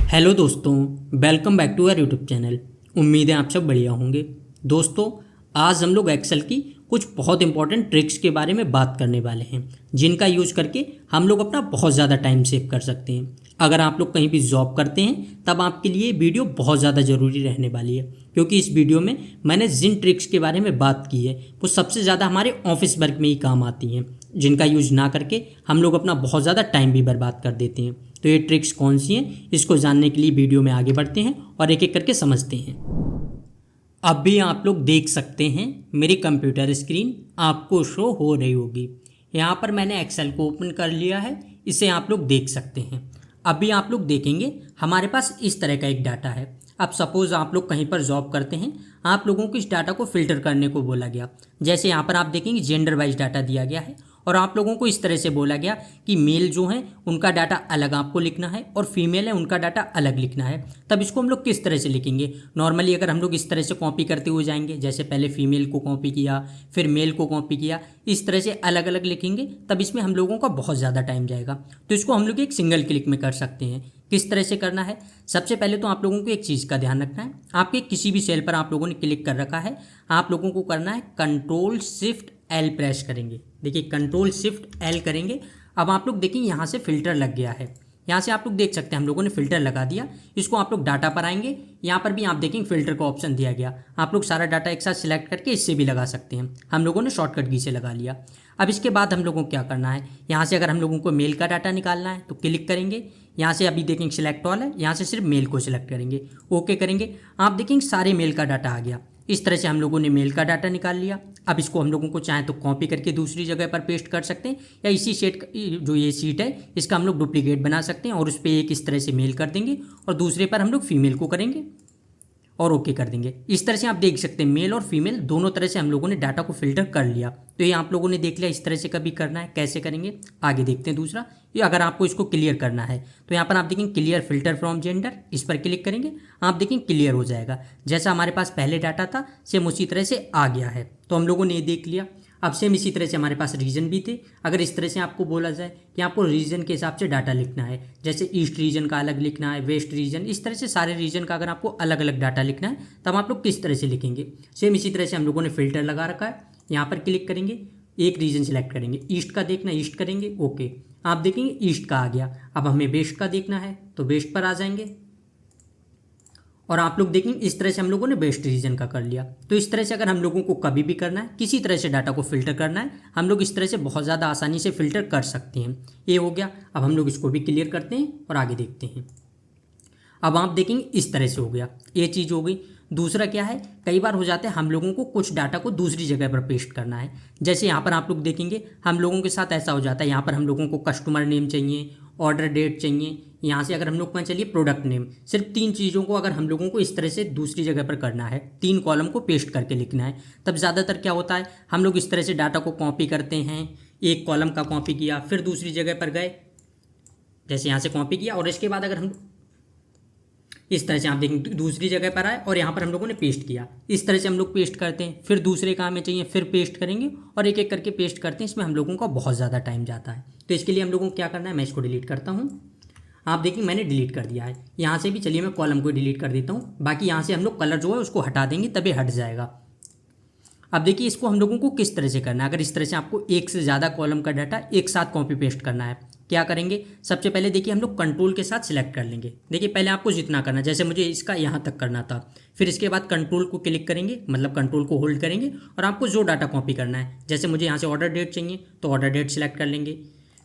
Hello दोस्तों, welcome back to our YouTube channel. उम्मीद है आप सब बढ़िया होंगे। दोस्तों, आज हम लोग एक्सेल की कुछ बहुत इंपॉर्टेंट ट्रिक्स के बारे में बात करने वाले हैं, जिनका यूज करके हम लोग अपना बहुत ज़्यादा टाइम सेव कर सकते हैं। अगर आप लोग कहीं भी जॉब करते हैं तब आपके लिए वीडियो बहुत ज़्यादा ज़रूरी रहने वाली है, क्योंकि इस वीडियो में मैंने जिन ट्रिक्स के बारे में बात की है वो सबसे ज़्यादा हमारे ऑफिस वर्क में ही काम आती हैं, जिनका यूज ना करके हम लोग अपना बहुत ज़्यादा टाइम भी बर्बाद कर देते हैं। तो ये ट्रिक्स कौन सी हैं, इसको जानने के लिए वीडियो में आगे बढ़ते हैं और एक एक करके समझते हैं। अब भी आप लोग देख सकते हैं मेरी कंप्यूटर स्क्रीन आपको शो हो रही होगी। यहाँ पर मैंने एक्सेल को ओपन कर लिया है, इसे आप लोग देख सकते हैं। अभी आप लोग देखेंगे हमारे पास इस तरह का एक डाटा है। अब सपोज़ आप लोग कहीं पर जॉब करते हैं, आप लोगों को इस डाटा को फिल्टर करने को बोला गया। जैसे यहाँ पर आप देखेंगे जेंडर वाइज डाटा दिया गया है और आप लोगों को इस तरह से बोला गया कि मेल जो हैं उनका डाटा अलग आपको लिखना है और फीमेल है उनका डाटा अलग लिखना है। तब इसको हम लोग किस तरह से लिखेंगे? नॉर्मली अगर हम लोग इस तरह से कॉपी करते हुए जाएंगे, जैसे पहले फीमेल को कॉपी किया फिर मेल को कॉपी किया, इस तरह से अलग अलग लिखेंगे, तब इसमें हम लोगों का बहुत ज़्यादा टाइम जाएगा। तो इसको हम लोग एक सिंगल क्लिक में कर सकते हैं। किस तरह से करना है? सबसे पहले तो आप लोगों को एक चीज़ का ध्यान रखना है। आपके किसी भी सेल पर आप लोगों ने क्लिक कर रखा है, आप लोगों को करना है कंट्रोल शिफ्ट एल प्रेस करेंगे। देखिए कंट्रोल शिफ्ट एल करेंगे। अब आप लोग देखिए यहाँ से फिल्टर लग गया है। यहाँ से आप लोग देख सकते हैं हम लोगों ने फिल्टर लगा दिया। इसको आप लोग डाटा पर आएंगे, यहाँ पर भी आप देखेंगे फिल्टर का ऑप्शन दिया गया। आप लोग सारा डाटा एक साथ सिलेक्ट करके इससे भी लगा सकते हैं। हम लोगों ने शॉर्टकट की से लगा लिया। अब इसके बाद हम लोगों को क्या करना है, यहाँ से अगर हम लोगों को मेल का डाटा निकालना है तो क्लिक करेंगे। यहाँ से अभी देखेंगे सिलेक्ट ऑल है, यहाँ से सिर्फ मेल को सिलेक्ट करेंगे, ओके करेंगे। आप देखेंगे सारे मेल का डाटा आ गया। इस तरह से हम लोगों ने मेल का डाटा निकाल लिया। अब इसको हम लोगों को चाहे तो कॉपी करके दूसरी जगह पर पेस्ट कर सकते हैं, या इसी शीट जो ये शीट है इसका हम लोग डुप्लीकेट बना सकते हैं और उस पर एक इस तरह से मेल कर देंगे और दूसरे पर हम लोग फीमेल को करेंगे और ओके कर देंगे। इस तरह से आप देख सकते हैं मेल और फीमेल दोनों तरह से हम लोगों ने डाटा को फिल्टर कर लिया। तो ये आप लोगों ने देख लिया। इस तरह से कभी करना है, कैसे करेंगे आगे देखते हैं। दूसरा, ये अगर आपको इसको क्लियर करना है तो यहाँ पर आप देखेंगे क्लियर फिल्टर फ्रॉम जेंडर, इस पर क्लिक करेंगे, आप देखेंगे क्लियर हो जाएगा। जैसा हमारे पास पहले डाटा था सेम उसी तरह से आ गया है। तो हम लोगों ने ये देख लिया। अब सेम इसी तरह से हमारे पास रीजन भी थे। अगर इस तरह से आपको बोला जाए कि आपको रीजन के हिसाब से डाटा लिखना है, जैसे ईस्ट रीजन का अलग लिखना है, वेस्ट रीजन, इस तरह से सारे रीजन का अगर आपको अलग अलग डाटा लिखना है तब आप लोग किस तरह से लिखेंगे? सेम इसी तरह से हम लोगों ने फिल्टर लगा रखा है। यहाँ पर क्लिक करेंगे, एक रीजन सेलेक्ट करेंगे, ईस्ट का देखना है ईस्ट करेंगे, ओके। आप देखेंगे ईस्ट का आ गया। अब हमें वेस्ट का देखना है तो वेस्ट पर आ जाएंगे और आप लोग देखेंगे इस तरह से हम लोगों ने बेस्ट रीजन का कर लिया। तो इस तरह से अगर हम लोगों को कभी भी करना है, किसी तरह से डाटा को फिल्टर करना है, हम लोग इस तरह से बहुत ज़्यादा आसानी से फिल्टर कर सकते हैं। ये हो गया। अब हम लोग इसको भी क्लियर करते हैं और आगे देखते हैं। अब आप देखेंगे इस तरह से हो गया, ये चीज़ हो गई। दूसरा क्या है, कई बार हो जाता है हम लोगों को कुछ डाटा को दूसरी जगह पर पेस्ट करना है। जैसे यहाँ पर आप लोग देखेंगे हम लोगों के साथ ऐसा हो जाता है, यहाँ पर हम लोगों को कस्टमर नेम चाहिए, ऑर्डर डेट चाहिए, यहाँ से अगर हम लोग कहें चलिए प्रोडक्ट नेम, सिर्फ 3 चीज़ों को अगर हम लोगों को इस तरह से दूसरी जगह पर करना है, 3 कॉलम को पेस्ट करके लिखना है, तब ज़्यादातर क्या होता है हम लोग इस तरह से डाटा को कॉपी करते हैं। एक कॉलम का कॉपी किया, फिर दूसरी जगह पर गए, जैसे यहाँ से कॉपी किया और इसके बाद अगर हम इस तरह से आप देखेंगे दूसरी जगह पर आए और यहाँ पर हम लोगों ने पेस्ट किया। इस तरह से हम लोग पेस्ट करते हैं, फिर दूसरे काम में चाहिए फिर पेस्ट करेंगे और एक एक करके पेस्ट करते हैं। इसमें हम लोगों का बहुत ज़्यादा टाइम जाता है। तो इसके लिए हम लोगों को क्या करना है, मैं इसको डिलीट करता हूँ। आप देखिए मैंने डिलीट कर दिया है। यहाँ से भी चलिए मैं कॉलम को डिलीट कर देता हूँ। बाकी यहाँ से हम लोग कलर जो है उसको हटा देंगे तभी हट जाएगा। अब देखिए इसको हम लोगों को किस तरह से करना है। अगर इस तरह से आपको एक से ज़्यादा कॉलम का डाटा एक साथ कॉपी पेस्ट करना है, क्या करेंगे? सबसे पहले देखिए हम लोग कंट्रोल के साथ सिलेक्ट कर लेंगे। देखिए पहले आपको जितना करना है, जैसे मुझे इसका यहाँ तक करना था, फिर इसके बाद कंट्रोल को क्लिक करेंगे, मतलब कंट्रोल को होल्ड करेंगे और आपको जो डाटा कॉपी करना है, जैसे मुझे यहाँ से ऑर्डर डेट चाहिए तो ऑर्डर डेट सिलेक्ट कर लेंगे।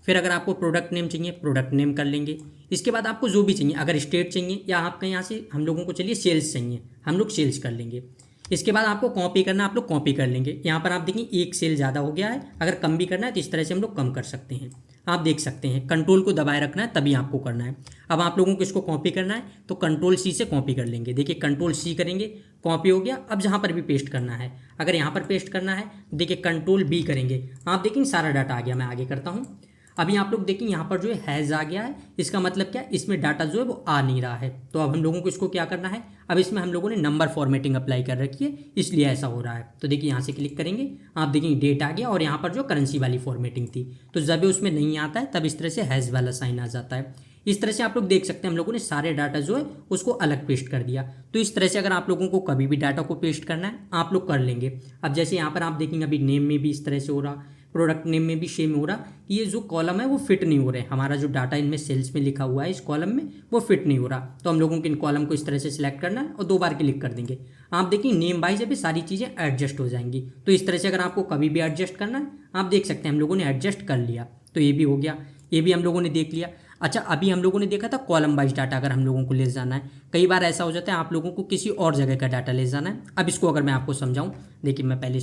फिर अगर आपको प्रोडक्ट नेम चाहिए प्रोडक्ट नेम कर लेंगे। इसके बाद आपको जो भी चाहिए, अगर स्टेट चाहिए या आपके यहाँ से हम लोगों को चलिए सेल्स चाहिए, हम लोग सेल्स कर लेंगे। इसके बाद आपको कॉपी करना आप लोग कॉपी कर लेंगे। यहाँ पर आप देखिए एक सेल ज़्यादा हो गया है, अगर कम भी करना है तो इस तरह से हम लोग कम कर सकते हैं। आप देख सकते हैं कंट्रोल को दबाए रखना है तभी आपको करना है। अब आप लोगों को इसको कॉपी करना है तो कंट्रोल सी से कॉपी कर लेंगे। देखिए कंट्रोल सी करेंगे, कॉपी हो गया। अब जहाँ पर भी पेस्ट करना है, अगर यहाँ पर पेस्ट करना है देखिए कंट्रोल बी करेंगे, आप देखेंगे सारा डाटा आ गया। मैं आगे करता हूँ। अभी आप लोग देखेंगे यहाँ पर जो है हैज़ आ गया है, इसका मतलब क्या है, इसमें डाटा जो है वो आ नहीं रहा है। तो अब हम लोगों को इसको क्या करना है, अब इसमें हम लोगों ने नंबर फॉर्मेटिंग अप्लाई कर रखी है, इसलिए ऐसा हो रहा है। तो देखिए यहाँ से क्लिक करेंगे, आप देखेंगे डेट आ गया और यहाँ पर जो करेंसी वाली फॉर्मेटिंग थी, तो जब उसमें नहीं आता है तब इस तरह से हैज़ वाला साइन आ जाता है। इस तरह से आप लोग देख सकते हैं हम लोगों ने सारे डाटा जो है उसको अलग पेस्ट कर दिया। तो इस तरह से अगर आप लोगों को कभी भी डाटा को पेस्ट करना है आप लोग कर लेंगे। अब जैसे यहाँ पर आप देखेंगे अभी नेम में भी इस तरह से हो रहा, प्रोडक्ट नेम में भी सेम हो रहा कि ये जो कॉलम है वो फिट नहीं हो रहे, हमारा जो डाटा इनमें सेल्स में लिखा हुआ है इस कॉलम में वो फिट नहीं हो रहा। तो हम लोगों को इन कॉलम को इस तरह से सिलेक्ट करना है और 2 बार क्लिक कर देंगे। आप देखिए नेम वाइज अभी सारी चीज़ें एडजस्ट हो जाएंगी। तो इस तरह से अगर आपको कभी भी एडजस्ट करना है आप देख सकते हैं हम लोगों ने एडजस्ट कर लिया। तो ये भी हो गया, ये भी हम लोगों ने देख लिया। अच्छा, अभी हम लोगों ने देखा था कॉलम वाइज डाटा अगर हम लोगों को ले जाना है, कई बार ऐसा हो जाता है आप लोगों को किसी और जगह का डाटा ले जाना है। अब इसको अगर मैं आपको समझाऊं, देखिए मैं पहले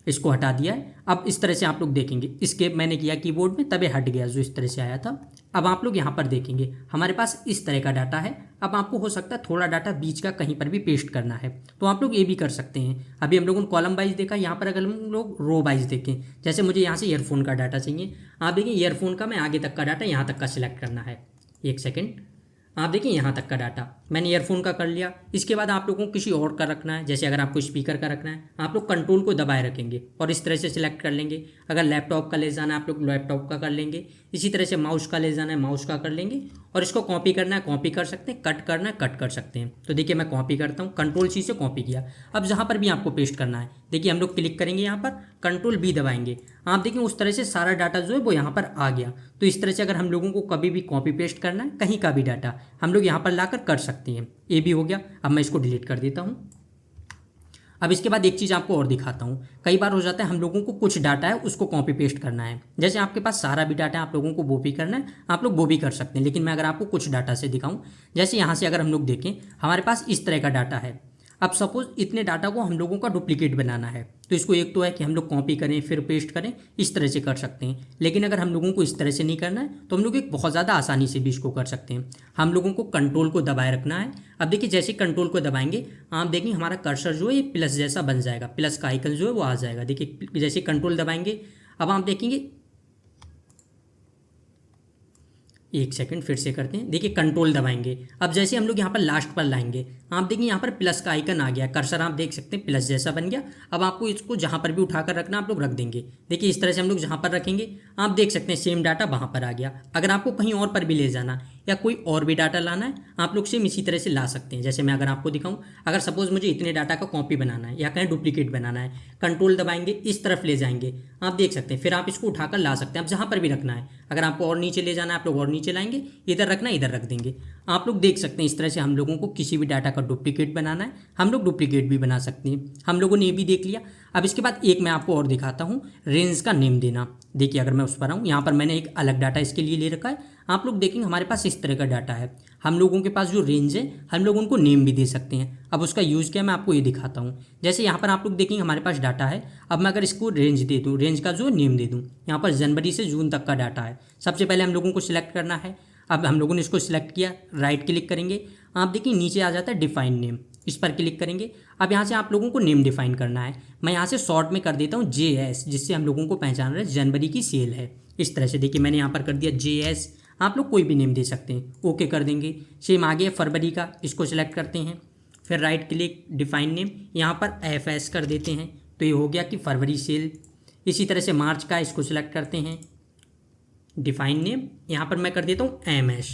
इसको हटा दिया है। अब इस तरह से आप लोग देखेंगे, स्केप मैंने किया कीबोर्ड में तभी हट गया जो इस तरह से आया था। अब आप लोग यहाँ पर देखेंगे हमारे पास इस तरह का डाटा है। अब आपको हो सकता है थोड़ा डाटा बीच का कहीं पर भी पेस्ट करना है तो आप लोग ये भी कर सकते हैं। अभी हम लोगों ने कॉलम वाइज देखा, यहाँ पर अगर हम लोग रो वाइज देखें, जैसे मुझे यहाँ से ईयरफोन का डाटा चाहिए, आप देखिए ईयरफोन का मैं आगे तक का डाटा यहाँ तक का सिलेक्ट करना है। एक सेकेंड, आप देखिए यहाँ तक का डाटा मैंने ईयरफोन का कर लिया। इसके बाद आप लोगों को किसी और का रखना है, जैसे अगर आपको स्पीकर का रखना है आप लोग कंट्रोल को दबाए रखेंगे और इस तरह से सिलेक्ट कर लेंगे। अगर लैपटॉप का ले जाना है आप लोग लैपटॉप का कर लेंगे। इसी तरह से माउस का ले जाना है माउस का कर लेंगे। और इसको कॉपी करना है कॉपी कर सकते हैं, कट करना है कट कर सकते हैं। तो देखिए मैं कॉपी करता हूँ, कंट्रोल सी से कॉपी किया। अब जहाँ पर भी आपको पेस्ट करना है देखिए हम लोग क्लिक करेंगे, यहाँ पर कंट्रोल बी दबाएंगे। आप देखिए उस तरह से सारा डाटा जो है वो यहाँ पर आ गया। तो इस तरह से अगर हम लोगों को कभी भी कॉपी पेस्ट करना है कहीं का भी डाटा हम लोग यहाँ पर लाकर कर सकते हैं। ये भी हो गया। अब मैं इसको डिलीट कर देता हूँ। अब इसके बाद एक चीज़ आपको और दिखाता हूँ। कई बार हो जाता है हम लोगों को कुछ डाटा है उसको कॉपी पेस्ट करना है, जैसे आपके पास सारा भी डाटा है आप लोगों को वो भी करना है, आप लोग वो भी कर सकते हैं। लेकिन मैं अगर आपको कुछ डाटा से दिखाऊं, जैसे यहाँ से अगर हम लोग देखें हमारे पास इस तरह का डाटा है। अब सपोज इतने डाटा को हम लोगों का डुप्लीकेट बनाना है तो इसको एक तो है कि हम लोग कॉपी करें फिर पेस्ट करें, इस तरह से कर सकते हैं। लेकिन अगर हम लोगों को इस तरह से नहीं करना है तो हम लोग एक बहुत ज़्यादा आसानी से भी इसको कर सकते हैं। हम लोगों को कंट्रोल को दबाए रखना है। अब देखिए जैसे कंट्रोल को दबाएंगे आप देखेंगे हमारा कर्सर जो है ये प्लस जैसा बन जाएगा, प्लस का आइकन जो है वो आ जाएगा। देखिए जैसे कंट्रोल दबाएंगे अब आप देखेंगे, एक सेकंड फिर से करते हैं। देखिए कंट्रोल दबाएंगे, अब जैसे हम लोग यहाँ पर लास्ट पर लाएंगे आप देखिए यहाँ पर प्लस का आइकन आ गया, कर्सर आप देख सकते हैं प्लस जैसा बन गया। अब आपको इसको जहाँ पर भी उठाकर रखना आप लोग रख देंगे। देखिए इस तरह से हम लोग जहाँ पर रखेंगे आप देख सकते हैं सेम डाटा वहाँ पर आ गया। अगर आपको कहीं और पर भी ले जाना या कोई और भी डाटा लाना है आप लोग सेम इसी तरह से ला सकते हैं। जैसे मैं अगर आपको दिखाऊं, अगर सपोज मुझे इतने डाटा का कॉपी बनाना है या कहीं डुप्लीकेट बनाना है, कंट्रोल दबाएंगे इस तरफ ले जाएंगे आप देख सकते हैं, फिर आप इसको उठाकर ला सकते हैं। अब जहाँ पर भी रखना है, अगर आपको और नीचे ले जाना है आप लोग और नीचे लाएंगे, इधर रखना है इधर रख देंगे। आप लोग देख सकते हैं इस तरह से हम लोगों को किसी भी डाटा का डुप्लीकेट बनाना है हम लोग डुप्लीकेट भी बना सकते हैं। हम लोगों ने ये भी देख लिया। अब इसके बाद एक मैं आपको और दिखाता हूँ, रेंज का नेम देना। देखिए अगर मैं उस पर आऊँ, यहाँ पर मैंने एक अलग डाटा इसके लिए ले रखा है। आप लोग देखेंगे हमारे पास इस तरह का डाटा है। हम लोगों के पास जो रेंज है हम लोग उनको नेम भी दे सकते हैं। अब उसका यूज़ क्या मैं आपको ये दिखाता हूँ। जैसे यहाँ पर आप लोग देखेंगे हमारे पास डाटा है। अब मैं अगर इसको रेंज दे दूँ, रेंज का जो नेम दे दूँ, यहाँ पर जनवरी से जून तक का डाटा है। सबसे पहले हम लोगों को सिलेक्ट करना है। अब हम लोगों ने इसको सिलेक्ट किया, राइट क्लिक करेंगे, आप देखिए नीचे आ जाता है डिफाइन नेम, इस पर क्लिक करेंगे। अब यहाँ से आप लोगों को नेम डिफाइन करना है। मैं यहाँ से शॉर्ट में कर देता हूँ JS, जिससे हम लोगों को पहचान रहे जनवरी की सेल है। इस तरह से देखिए मैंने यहाँ पर कर दिया JS। आप लोग कोई भी नेम दे सकते हैं, ओके कर देंगे। सेम आगे फरवरी का, इसको सिलेक्ट करते हैं, फिर राइट क्लिक डिफाइन नेम, यहाँ पर FS कर देते हैं। तो ये हो गया कि फरवरी सेल। इसी तरह से मार्च का, इसको सिलेक्ट करते हैं, डिफाइन नेम, यहाँ पर मैं कर देता हूँ MS।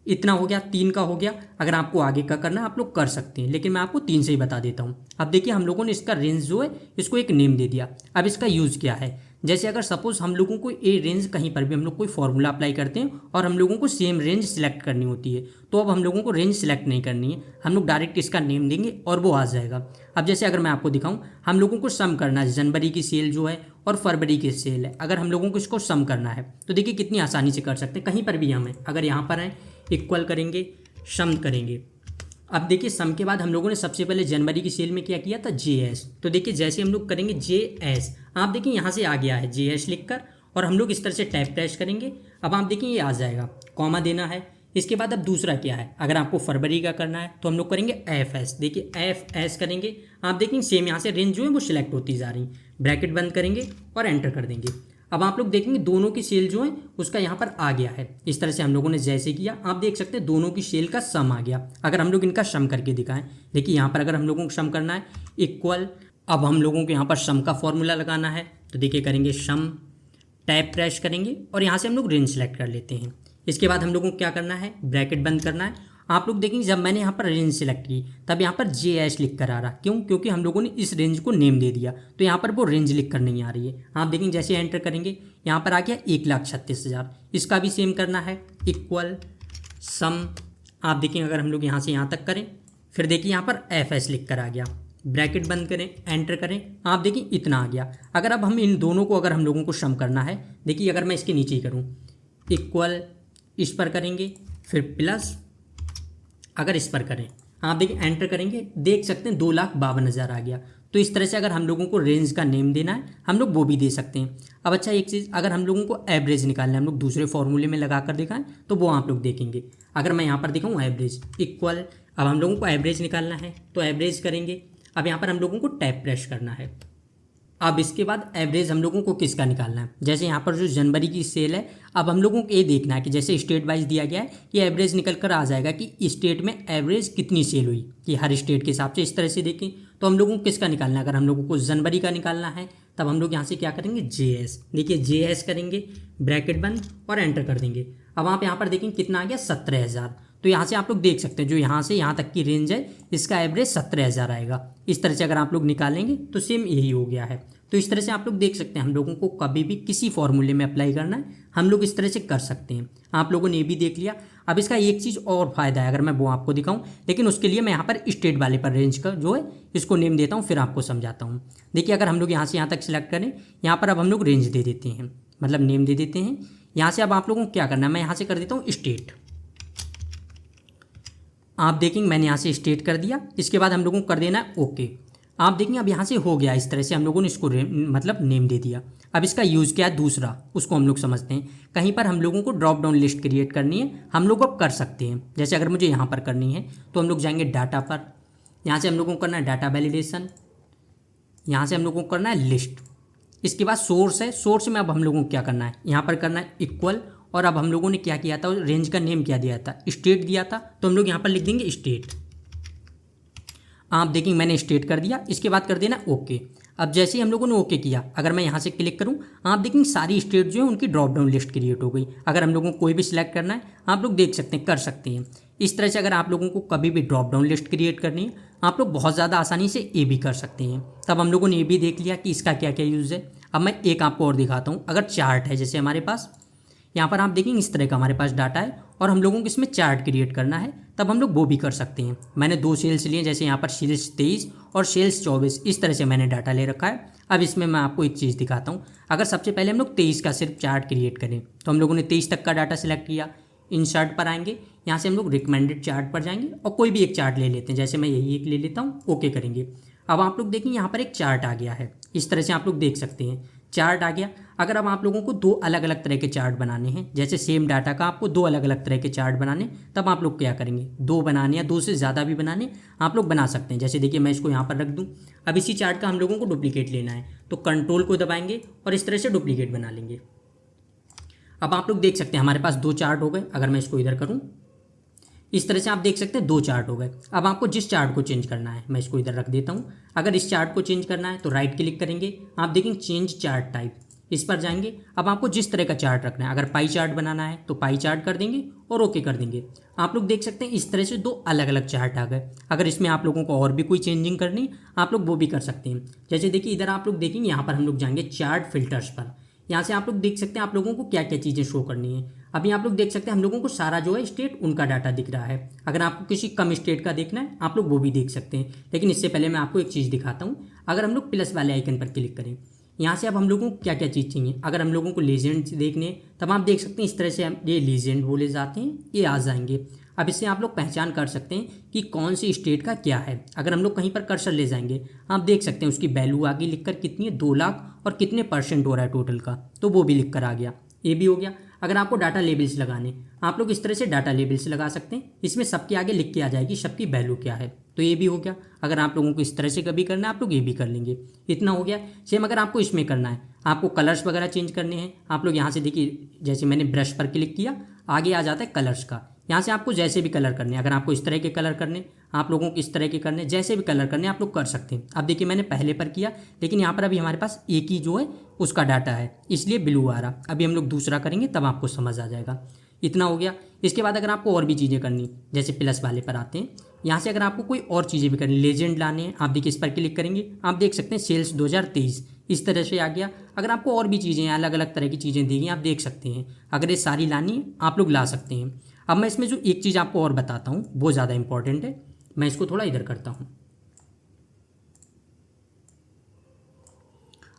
इतना हो गया, 3 का हो गया। अगर आपको आगे का करना आप लोग कर सकते हैं, लेकिन मैं आपको 3 से ही बता देता हूँ। अब देखिए हम लोगों ने इसका रेंज जो है इसको एक नेम दे दिया। अब इसका यूज़ क्या है, जैसे अगर सपोज हम लोगों को ये रेंज कहीं पर भी हम लोग कोई फॉर्मूला अप्लाई करते हैं और हम लोगों को सेम रेंज सिलेक्ट करनी होती है, तो अब हम लोगों को रेंज सिलेक्ट नहीं करनी है, हम लोग डायरेक्ट इसका नेम देंगे और वो आ जाएगा। अब जैसे अगर मैं आपको दिखाऊं, हम लोगों को सम करना है, जनवरी की सेल जो है और फरवरी की सेल है, अगर हम लोगों को इसको सम करना है तो देखिए कितनी आसानी से कर सकते हैं। कहीं पर भी हमें अगर यहाँ पर है इक्वल करेंगे, सम करेंगे। अब देखिए सम के बाद हम लोगों ने सबसे पहले जनवरी की सेल में क्या किया था, JS। तो देखिए जैसे हम लोग करेंगे JS, आप देखिए यहाँ से आ गया है JS लिखकर, और हम लोग इस तरह से टैब प्रेस करेंगे। अब आप देखिए ये आ जाएगा, कॉमा देना है। इसके बाद अब दूसरा क्या है, अगर आपको फरवरी का करना है तो हम लोग करेंगे FS। देखिए FS करेंगे, आप देखेंगे सेम यहाँ से रेंज जो है वो सिलेक्ट होती जा रही, ब्रैकेट बंद करेंगे और एंटर कर देंगे। अब आप लोग देखेंगे दोनों की सेल जो है उसका यहाँ पर आ गया है। इस तरह से हम लोगों ने जैसे किया, आप देख सकते हैं दोनों की सेल का सम आ गया। अगर हम लोग इनका सम करके दिखाएं, देखिए यहाँ पर अगर हम लोगों को सम करना है इक्वल, अब हम लोगों को यहाँ पर सम का फॉर्मूला लगाना है, तो देखिए करेंगे सम, टैब प्रेस करेंगे और यहाँ से हम लोग रेंज सेलेक्ट कर लेते हैं। इसके बाद हम लोगों को क्या करना है, ब्रैकेट बंद करना है। आप लोग देखेंगे जब मैंने यहाँ पर रेंज सेलेक्ट की तब यहाँ पर JS लिख कर आ रहा, क्यों? क्योंकि हम लोगों ने इस रेंज को नेम दे दिया, तो यहाँ पर वो रेंज लिख कर नहीं आ रही है। आप देखेंगे जैसे एंटर करेंगे यहाँ पर आ गया 1,36,000। इसका भी सेम करना है, इक्वल सम। आप देखेंगे अगर हम लोग यहाँ से यहाँ तक करें, फिर देखिए यहाँ पर FS लिख कर आ गया, ब्रैकेट बंद करें, एंटर करें, आप देखिए इतना आ गया। अगर अब हम इन दोनों को अगर हम लोगों को सम करना है, देखिए अगर मैं इसके नीचे ही करूँ, इक्वल इस पर करेंगे, फिर प्लस अगर इस पर करें, आप देखिए एंटर करेंगे, देख सकते हैं 2,52,000 आ गया। तो इस तरह से अगर हम लोगों को रेंज का नेम देना है हम लोग वो भी दे सकते हैं। अब अच्छा एक चीज़, अगर हम लोगों को एवरेज निकालना है, हम लोग दूसरे फॉर्मूले में लगा कर दिखाएं तो वो आप लोग देखेंगे। अगर मैं यहाँ पर दिखाऊँ एवरेज इक्वल, अब हम लोगों को एवरेज निकालना है तो एवरेज करेंगे। अब यहाँ पर हम लोगों को टैब प्रेस करना है। अब इसके बाद एवरेज हम लोगों को किसका निकालना है, जैसे यहाँ पर जो जनवरी की सेल है, अब हम लोगों को ये देखना है कि जैसे स्टेट वाइज दिया गया है कि एवरेज निकल कर आ जाएगा कि स्टेट में एवरेज कितनी सेल हुई, कि हर स्टेट के हिसाब से इस तरह से देखें। तो हम लोगों को किसका निकालना है, अगर हम लोगों को जनवरी का निकालना है तब हम लोग यहाँ से क्या करेंगे, JS। देखिए JS करेंगे, ब्रैकेट बंद और एंटर कर देंगे। अब आप यहाँ पर देखेंगे कितना आ गया, 17,000। तो यहाँ से आप लोग देख सकते हैं जो यहाँ से यहाँ तक की रेंज है इसका एवरेज 17,000 आएगा। इस तरह से अगर आप लोग निकालेंगे तो सेम यही हो गया है। तो इस तरह से आप लोग देख सकते हैं हम लोगों को कभी भी किसी फॉर्मूले में अप्लाई करना है हम लोग इस तरह से कर सकते हैं। आप लोगों ने ये भी देख लिया। अब इसका एक चीज़ और फ़ायदा है, अगर मैं वो आपको दिखाऊं, लेकिन उसके लिए मैं यहाँ पर स्टेट वाले पर रेंज का जो है इसको नेम देता हूँ, फिर आपको समझाता हूँ। देखिए अगर हम लोग यहाँ से यहाँ तक सिलेक्ट करें, यहाँ पर अब हम लोग रेंज दे देते हैं, मतलब नेम दे देते हैं। यहाँ से अब आप लोगों को क्या करना है, मैं यहाँ से कर देता हूँ स्टेट। आप देखेंगे मैंने यहाँ से स्टेट कर दिया। इसके बाद हम लोगों को कर देना है ओके। आप देखेंगे अब यहाँ से हो गया, इस तरह से हम लोगों ने इसको मतलब नेम दे दिया। अब इसका यूज़ क्या है दूसरा, उसको हम लोग समझते हैं। कहीं पर हम लोगों को ड्रॉप डाउन लिस्ट क्रिएट करनी है, हम लोग अब कर सकते हैं। जैसे अगर मुझे यहाँ पर करनी है तो हम लोग जाएंगे डाटा पर, यहाँ से हम लोगों को करना है डाटा वैलिडेशन, यहाँ से हम लोगों को करना है लिस्ट। इसके बाद सोर्स है, सोर्स में अब हम लोगों को क्या करना है, यहाँ पर करना है इक्वल। और अब हम लोगों ने क्या किया था, रेंज का नेम क्या दिया था, स्टेट दिया था, तो हम लोग यहाँ पर लिख देंगे स्टेट। आप देखेंगे मैंने स्टेट कर दिया। इसके बाद कर देना ओके। अब जैसे ही हम लोगों ने ओके किया, अगर मैं यहाँ से क्लिक करूँ, आप देखेंगे सारी स्टेट जो है उनकी ड्रॉप डाउन लिस्ट क्रिएट हो गई। अगर हम लोगों को कोई भी सिलेक्ट करना है आप लोग देख सकते हैं, कर सकते हैं। इस तरह से अगर आप लोगों को कभी भी ड्रॉप डाउन लिस्ट क्रिएट करनी है आप लोग बहुत ज़्यादा आसानी से ये भी कर सकते हैं। तब हम लोगों ने ये भी देख लिया कि इसका क्या क्या यूज़ है। अब मैं एक आपको और दिखाता हूँ। अगर चार्ट है, जैसे हमारे पास यहाँ पर आप देखेंगे इस तरह का हमारे पास डाटा है और हम लोगों को इसमें चार्ट क्रिएट करना है, तब हम लोग वो भी कर सकते हैं। मैंने 2 सेल्स लिए, जैसे यहाँ पर सेल्स 23 और सेल्स 24, इस तरह से मैंने डाटा ले रखा है। अब इसमें मैं आपको एक चीज़ दिखाता हूँ। अगर सबसे पहले हम लोग 23 का सिर्फ चार्ट क्रिएट करें, तो हम लोगों ने 23 तक का डाटा सिलेक्ट किया, इंसर्ट पर आएंगे, यहाँ से हम लोग रिकमेंडेड चार्ट पर जाएंगे और कोई भी एक चार्ट ले लेते हैं। जैसे मैं यही एक ले लेता हूँ, ओके करेंगे। अब आप लोग देखेंगे यहाँ पर एक चार्ट आ गया है, इस तरह से आप लोग देख सकते हैं चार्ट आ गया। अगर अब आप लोगों को 2 अलग अलग तरह के चार्ट बनाने हैं, जैसे सेम डाटा का आपको 2 अलग अलग तरह के चार्ट बनाने, तब आप लोग क्या करेंगे, 2 बनाने या 2 से ज़्यादा भी बनाने आप लोग बना सकते हैं। जैसे देखिए मैं इसको यहाँ पर रख दूँ। अब इसी चार्ट का हम लोगों को डुप्लीकेट लेना है, तो कंट्रोल को दबाएंगे और इस तरह से डुप्लीकेट बना लेंगे। अब आप लोग देख सकते हैं हमारे पास 2 चार्ट हो गए। अगर मैं इसको इधर करूँ, इस तरह से आप देख सकते हैं 2 चार्ट हो गए। अब आपको जिस चार्ट को चेंज करना है, मैं इसको इधर रख देता हूँ। अगर इस चार्ट को चेंज करना है तो राइट क्लिक करेंगे, आप देखेंगे चेंज चार्ट टाइप, इस पर जाएंगे। अब आपको जिस तरह का चार्ट रखना है, अगर पाई चार्ट बनाना है तो पाई चार्ट कर देंगे और ओके कर देंगे। आप लोग देख सकते हैं इस तरह से 2 अलग अलग चार्ट आ गए। अगर इसमें आप लोगों को और भी कोई चेंजिंग करनी आप लोग वो भी कर सकते हैं। जैसे देखिए इधर आप लोग देखेंगे, यहाँ पर हम लोग जाएंगे चार्ट फिल्टर्स पर। यहाँ से आप लोग देख सकते हैं आप लोगों को क्या क्या चीज़ें शो करनी है। अभी आप लोग देख सकते हैं हम लोगों को सारा जो है स्टेट उनका डाटा दिख रहा है। अगर आपको किसी कम स्टेट का देखना है आप लोग वो भी देख सकते हैं। लेकिन इससे पहले मैं आपको एक चीज़ दिखाता हूँ। अगर हम लोग प्लस वाले आइकन पर क्लिक करें, यहाँ से अब हम लोगों को क्या क्या चीज़ चाहिए। अगर हम लोगों को लीजेंड देखने, तब आप देख सकते हैं इस तरह से ये लीजेंड बोले जाते हैं, ये आ जाएंगे। अब इससे आप लोग पहचान कर सकते हैं कि कौन सी स्टेट का क्या है। अगर हम लोग कहीं पर कर्सर ले जाएंगे, आप देख सकते हैं उसकी वैल्यू आगे लिखकर कितनी है, 2 लाख और कितने % हो रहा है टोटल का, तो वो भी लिख कर आ गया। ये भी हो गया। अगर आपको डाटा लेबल्स लगाने, आप लोग इस तरह से डाटा लेबल्स लगा सकते हैं। इसमें सबके आगे लिख के आ जाएगी सबकी वैल्यू क्या है, तो ये भी हो गया। अगर आप लोगों को इस तरह से कभी करना है आप लोग ये भी कर लेंगे। इतना हो गया। सेम अगर आपको इसमें करना है, आपको कलर्स वगैरह चेंज करने हैं, आप लोग यहाँ से देखिए, जैसे मैंने ब्रश पर क्लिक किया, आगे आ जाता है कलर्स का। यहाँ से आपको जैसे भी कलर करने, अगर आपको इस तरह के कलर करने, आप लोगों को इस तरह के करने, जैसे भी कलर करने आप लोग कर सकते हैं। अब देखिए मैंने पहले पर किया, लेकिन यहाँ पर अभी हमारे पास एक ही जो है उसका डाटा है, इसलिए ब्लू आ रहा। अभी हम लोग दूसरा करेंगे तब आपको समझ आ जाएगा। इतना हो गया। इसके बाद अगर आपको और भी चीज़ें करनी, जैसे प्लस वाले पर आते हैं, यहाँ से अगर आपको कोई और चीज़ें भी करनी, लेजेंड लाने हैं, आप देखिए इस पर क्लिक करेंगे, आप देख सकते हैं सेल्स 2023 इस तरह से आ गया। अगर आपको और भी चीज़ें अलग अलग तरह की चीज़ें दी गई आप देख सकते हैं, अगर ये सारी लानी है आप लोग ला सकते हैं। अब मैं इसमें जो एक चीज़ आपको और बताता हूँ वो ज़्यादा इंपॉर्टेंट है, मैं इसको थोड़ा इधर करता हूँ।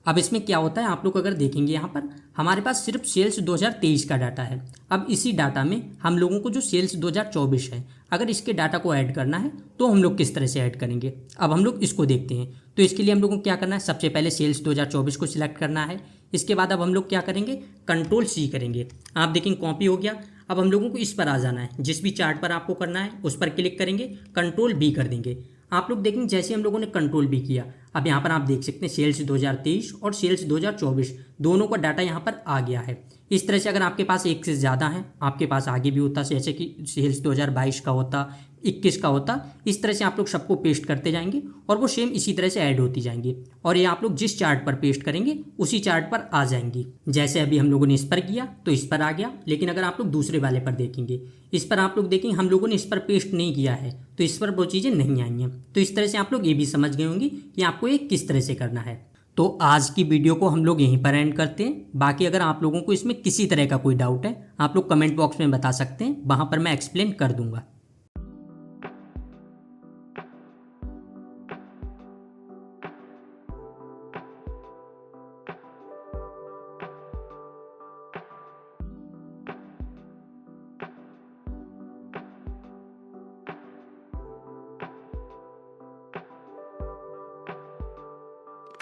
अब इसमें क्या होता है, आप लोग अगर देखेंगे यहाँ पर हमारे पास सिर्फ सेल्स 2023 का डाटा है। अब इसी डाटा में हम लोगों को जो सेल्स 2024 है, अगर इसके डाटा को ऐड करना है तो हम लोग किस तरह से ऐड करेंगे, अब हम लोग इसको देखते हैं। तो इसके लिए हम लोगों को क्या करना है, सबसे पहले सेल्स 2024 को सिलेक्ट करना है। इसके बाद अब हम लोग क्या करेंगे, कंट्रोल-C करेंगे। आप देखेंगे कॉपी हो गया। अब हम लोगों को इस पर आ जाना है, जिस भी चार्ट पर आपको करना है उस पर क्लिक करेंगे, कंट्रोल-B कर देंगे। आप लोग देखेंगे जैसे हम लोगों ने कंट्रोल-B किया, अब यहाँ पर आप देख सकते हैं सेल्स 2023 और सेल्स 2024 दोनों का डाटा यहाँ पर आ गया है। इस तरह से अगर आपके पास एक से ज़्यादा है, आपके पास आगे भी होता, जैसे कि सेल्स 2022 का होता, 21 का होता, इस तरह से आप लोग सबको पेस्ट करते जाएंगे और वो सेम इसी तरह से ऐड होती जाएंगी और ये आप लोग जिस चार्ट पर पेस्ट करेंगे उसी चार्ट पर आ जाएंगी। जैसे अभी हम लोगों ने इस पर किया तो इस पर आ गया, लेकिन अगर आप लोग दूसरे वाले पर देखेंगे, इस पर आप लोग देखेंगे हम लोगों ने इस पर पेस्ट नहीं किया है तो इस पर वो चीज़ें नहीं आई हैं। तो इस तरह से आप लोग ये भी समझ गए होंगे कि आपको ये किस तरह से करना है। तो आज की वीडियो को हम लोग यहीं पर एंड करते हैं। बाकी अगर आप लोगों को इसमें किसी तरह का कोई डाउट है आप लोग कमेंट बॉक्स में बता सकते हैं, वहाँ पर मैं एक्सप्लेन कर दूंगा।